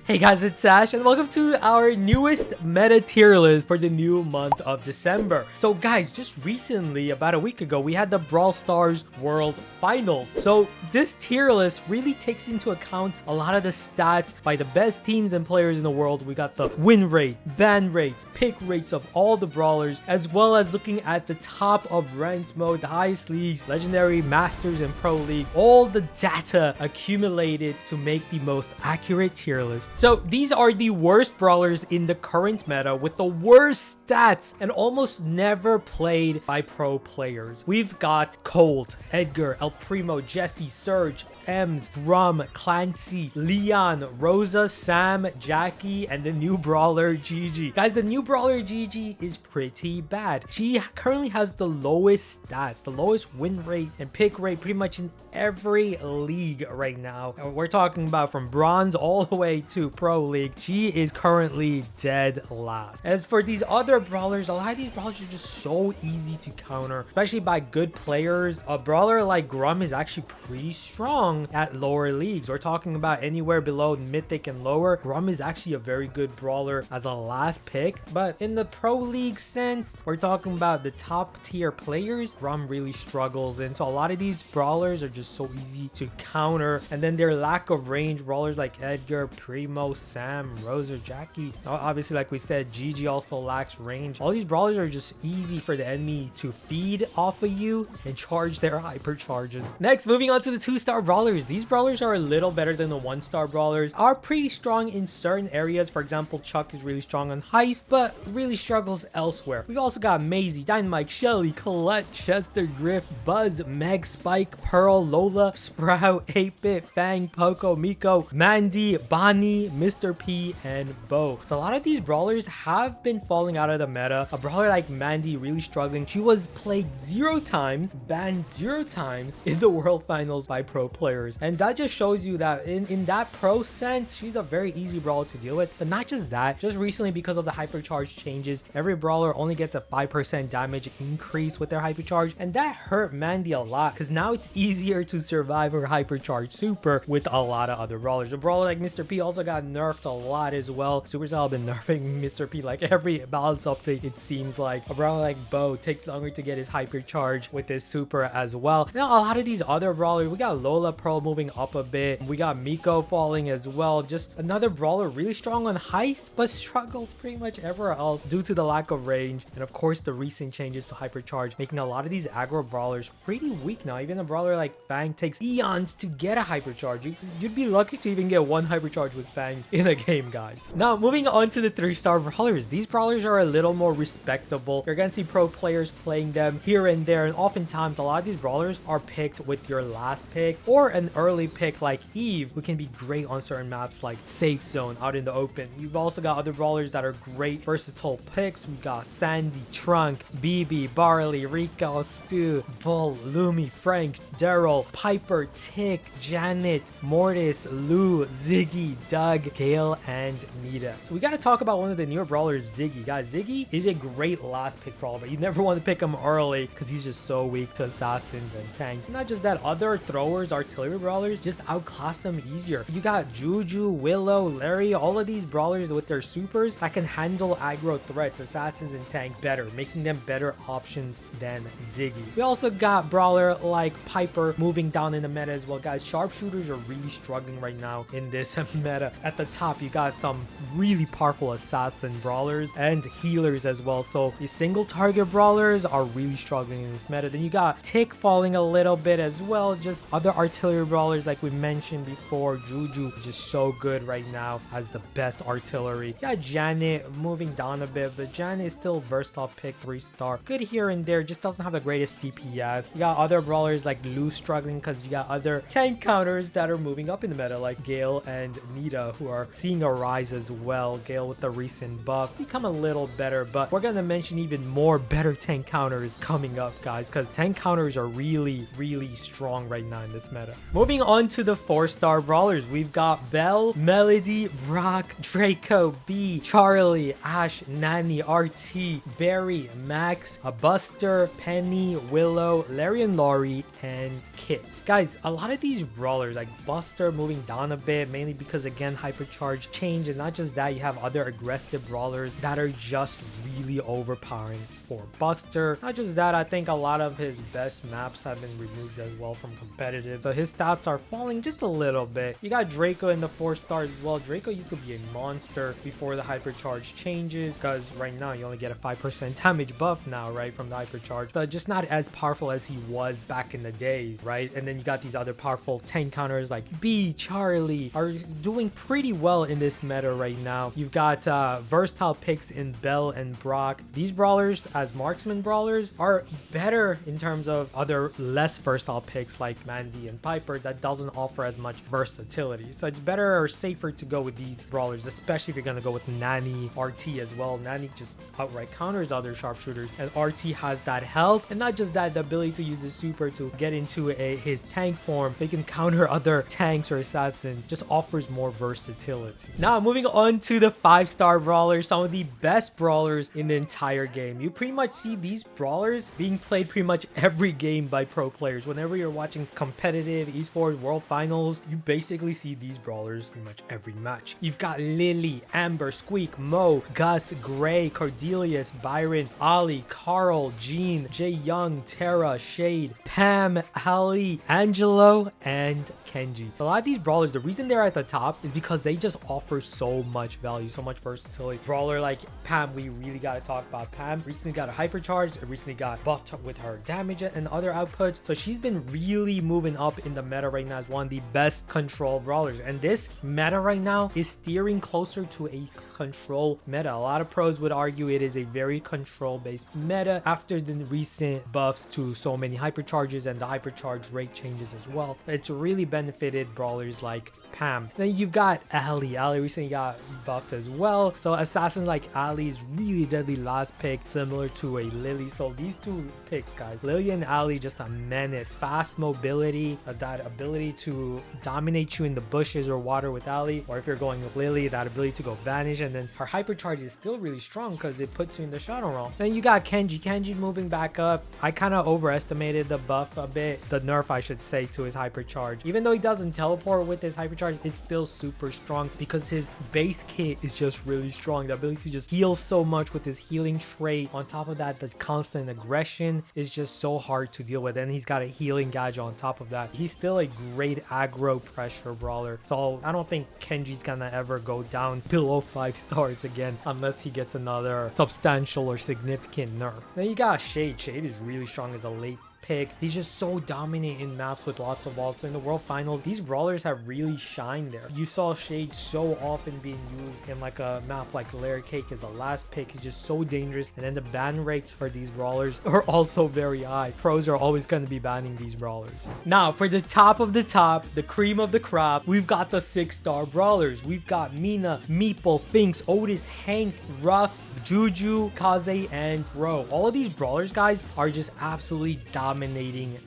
Hey guys, it's Ash and welcome to our newest meta tier list for the new month of December. So guys, just recently, about a week ago, we had the Brawl Stars World Finals. So this tier list really takes into account a lot of the stats by the best teams and players in the world. We got the win rate, ban rates, pick rates of all the brawlers, as well as looking at the top of ranked mode, the highest leagues, legendary, masters, and pro league. All the data accumulated to make the most accurate tier list. So these are the worst brawlers in the current meta with the worst stats and almost never played by pro players. We've got Colt, Edgar, El Primo, Jesse, Surge, Ems, Drum, Clancy, Leon, Rosa, Sam, Jackie, and the new brawler Gigi. Guys, the new brawler Gigi is pretty bad. She currently has the lowest stats, the lowest win rate and pick rate pretty much in every league right now. We're talking about from bronze all the way to pro league. She is currently dead last. As for these other brawlers, a lot of these brawlers are just so easy to counter, especially by good players. A brawler like Grum is actually pretty strong at lower leagues. We're talking about anywhere below mythic and lower. Grum is actually a very good brawler as a last pick, but in the pro league sense, we're talking about the top tier players. Grum really struggles, and so a lot of these brawlers are just so easy to counter, and then their lack of range, brawlers like Edgar, Primo, Sam, Rosa, Jackie, obviously like we said, Gigi also lacks range. All these brawlers are just easy for the enemy to feed off of you and charge their hyper charges. Next, moving on to the 2-star brawlers. These brawlers are a little better than the 1-star brawlers, are pretty strong in certain areas. For example, Chuck is really strong on Heist, but really struggles elsewhere. We've also got Maisie, Dynamite, Shelly, Colette, Chester, Griff, Buzz, Meg, Spike, Pearl, Lola, Sprout, 8-Bit, Fang, Poco, Miko, Mandy, Bonnie, Mr. P, and Bo. So a lot of these brawlers have been falling out of the meta. A brawler like Mandy really struggling. She was played 0 times, banned 0 times in the World Finals by pro players. And that just shows you that in that pro sense, she's a very easy brawler to deal with. But not just that, just recently because of the hypercharge changes, every brawler only gets a 5% damage increase with their hypercharge, and that hurt Mandy a lot because now it's easier to survive her hypercharge super with a lot of other brawlers. A brawler like Mr. P also got nerfed a lot as well. Supercell have been nerfing Mr. P like every balance update, it seems like. A brawler like Bo takes longer to get his hypercharge with his super as well. Now a lot of these other brawlers, we got Lola, Pearl moving up a bit. We got Miko falling as well. Just another brawler really strong on Heist, but struggles pretty much everywhere else due to the lack of range. And of course, the recent changes to hypercharge, making a lot of these aggro brawlers pretty weak now. Even a brawler like Fang takes eons to get a hypercharge. You'd be lucky to even get one hypercharge with Fang in a game, guys. Now, moving on to the 3-star brawlers. These brawlers are a little more respectable. You're gonna see pro players playing them here and there, and oftentimes a lot of these brawlers are picked with your last pick or an early pick like Eve, who can be great on certain maps like Safe Zone out in the open. You've also got other brawlers that are great versatile picks. We got Sandy, Trunk, BB, Barley, Rico, Stu, Bull, Lumi, Frank, Daryl, Piper, Tick, Janet, Mortis, Lou, Ziggy, Doug, Gale, and Nita. So we got to talk about one of the newer brawlers, Ziggy. Guys, Ziggy is a great last pick brawler, but you never want to pick him early because he's just so weak to assassins and tanks. Not just that, other throwers, artillery brawlers just outclass them easier. You got Juju, Willow, Larry, all of these brawlers with their supers that can handle aggro threats, assassins, and tanks better, making them better options than Ziggy. We also got brawler like Piper moving down in the meta as well. Guys, sharpshooters are really struggling right now in this meta. At the top, you got some really powerful assassin brawlers and healers as well. So the single target brawlers are really struggling in this meta. Then you got Tick falling a little bit as well. Just other artillery brawlers like we mentioned before. Juju is just so good right now as the best artillery. You got Janet moving down a bit, but Janet is still versatile pick, 3-star. Good here and there, just doesn't have the greatest DPS. You got other brawlers like Lou struggling because you got other tank counters that are moving up in the meta like Gale and Nita, who are seeing a rise as well. Gale with the recent buff become a little better, but we're gonna mention even more better tank counters coming up, guys, because tank counters are really strong right now in this meta. Moving on to the 4-star brawlers, we've got Belle, Melody, Brock, Draco, B, Charlie, Ash, Nani, RT, Barry, Max, a Buster, Penny, Willow, Larry and Laurie, and and Kit. Guys, a lot of these brawlers like Buster moving down a bit, mainly because again hypercharge change, and not just that, you have other aggressive brawlers that are just really overpowering for Buster. Not just that, I think a lot of his best maps have been removed as well from competitive, so his stats are falling just a little bit. You got Draco in the 4 stars as well. Draco used to be a monster before the hypercharge changes, because right now you only get a 5% damage buff now, right, from the hypercharge, so just not as powerful as he was back in the days, right? And then you got these other powerful tank counters like B, Charlie are doing pretty well in this meta right now. You've got versatile picks in Bell and Brock. These brawlers as marksman brawlers are better in terms of other less versatile picks like Mandy and Piper that doesn't offer as much versatility, so it's better or safer to go with these brawlers, especially if you're gonna go with Nani, RT as well. Nani just outright counters other sharpshooters, and RT has that health, and not just that, the ability to use his super to get into his tank form. They can counter other tanks or assassins, just offers more versatility. Now moving on to the 5-star brawlers, some of the best brawlers in the entire game. You pretty much see these brawlers being played pretty much every game by pro players. Whenever you're watching competitive esports world finals, you basically see these brawlers pretty much every match. You've got Lily, Amber, Squeak, Mo, Gus, Gray, Cordelius, Byron, Ali, Carl, Jean, Jay Young, Tara, Shade, Pam, Ali, Angelo, and Kenji. A lot of these brawlers, the reason they're at the top is because they just offer so much value, so much versatility. Brawler like Pam, we really got to talk about Pam. Recently got a hypercharge, recently got buffed with her damage and other outputs, so she's been really moving up in the meta right now as one of the best control brawlers, and this meta right now is steering closer to a control meta. A lot of pros would argue it is a very control based meta after the recent buffs to so many hypercharges and the hypercharge rate changes as well. It's really benefited brawlers like Pam. Then you've got Ali. Ali recently got buffed as well, so assassin like Ali is really deadly last pick, similar to a Lily. So these two picks, guys, Lily and Ali, just a menace. Fast mobility, that ability to dominate you in the bushes or water with Ali, or if you're going with Lily, that ability to go vanish, and then her hypercharge is still really strong because it puts you in the shadow realm. Then you got Kenji. Kenji moving back up. I kind of overestimated the buff a bit, the nerf I should say, to his hypercharge. Even though he doesn't teleport with his hypercharge, it's still super strong because his base kit is just really strong. The ability to just heal so much with his healing trait, on top of that the constant aggression is just so hard to deal with, and he's got a healing gadget on top of that. He's still a great aggro pressure brawler, so I don't think Kenji's gonna ever go down below 5 stars again unless he gets another substantial or significant nerf. Then you got Shade. Shade is really strong as a late pick. He's just so dominant in maps with lots of walls. So in the world finals, these brawlers have really shined there. You saw Shade so often being used in like a map like Layer Cake as a last pick. He's just so dangerous, and then the ban rates for these brawlers are also very high. Pros are always going to be banning these brawlers. Now for the top of the top, the cream of the crop, we've got the 6-star brawlers. We've got Mina, Meeple, Finks, Otis, Hank, Ruffs, Juju, Kaze, and Bro. All of these brawlers, guys, are just absolutely dominating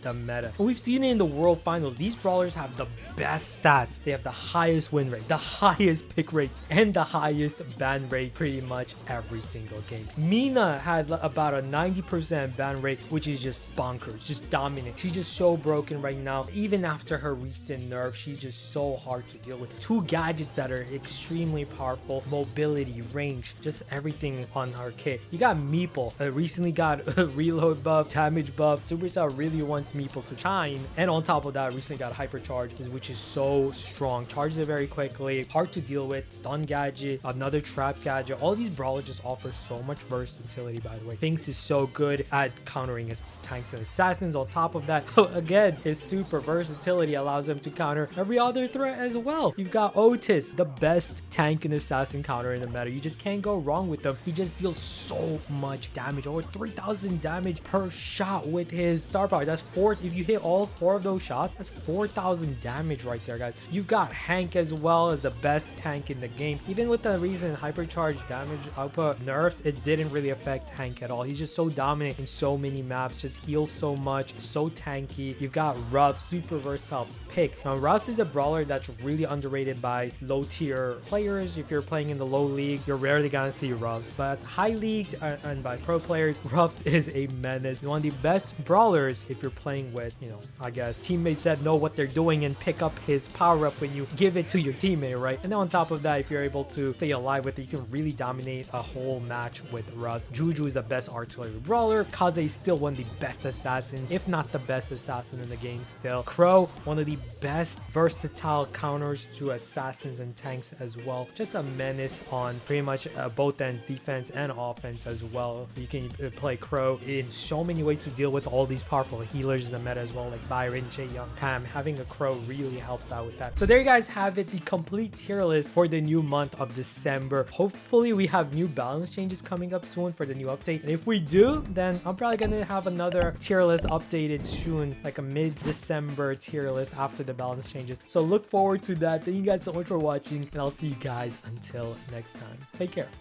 the meta. And we've seen it in the world finals. These brawlers have the best stats. They have the highest win rate, the highest pick rates, and the highest ban rate pretty much every single game. Mina had about a 90% ban rate, which is just bonkers, just dominant. She's just so broken right now. Even after her recent nerf, she's just so hard to deal with. 2 gadgets that are extremely powerful, mobility, range, just everything on her kit. You got Meeple, recently got a reload buff, damage buff. Supercell really wants Meeple to shine, and on top of that, recently got hypercharge, which is so strong. Charges it very quickly, hard to deal with. Stun gadget, another trap gadget. All these brawlers just offer so much versatility, by the way. Finks is so good at countering his tanks and assassins. On top of that, again, his super versatility allows him to counter every other threat as well. You've got Otis, the best tank and assassin counter in the meta. You just can't go wrong with him. He just deals so much damage, over 3,000 damage per shot with his star power. That's 4. If you hit all 4 of those shots, that's 4,000 damage damage right there, guys. You got Hank as well as the best tank in the game. Even with the recent hypercharged damage output nerfs, it didn't really affect Hank at all. He's just so dominant in so many maps, just heals so much, so tanky. You've got Ruff, super versatile pick. Now, Ruffs is a brawler that's really underrated by low tier players. If you're playing in the low league, you're rarely gonna see Ruffs, but high leagues and by pro players, Ruffs is a menace. One of the best brawlers if you're playing with, you know, I guess teammates that know what they're doing and pick up his power up when you give it to your teammate, right? And then on top of that, if you're able to stay alive with it, you can really dominate a whole match with Ruffs. Juju is the best artillery brawler. Kaze is still one of the best assassins, if not the best assassin in the game still. Crow, one of the best versatile counters to assassins and tanks as well. Just a menace on pretty much both ends, defense and offense as well. You can play Crow in so many ways to deal with all these powerful healers in the meta as well, like Byron, Jaeyoung, Pam. Having a Crow really helps out with that. So there you guys have it, the complete tier list for the new month of December. Hopefully we have new balance changes coming up soon for the new update, and if we do, then I'm probably gonna have another tier list updated soon, like a mid-December tier list after the balance changes. So look forward to that. Thank you guys so much for watching, and I'll see you guys until next time. Take care.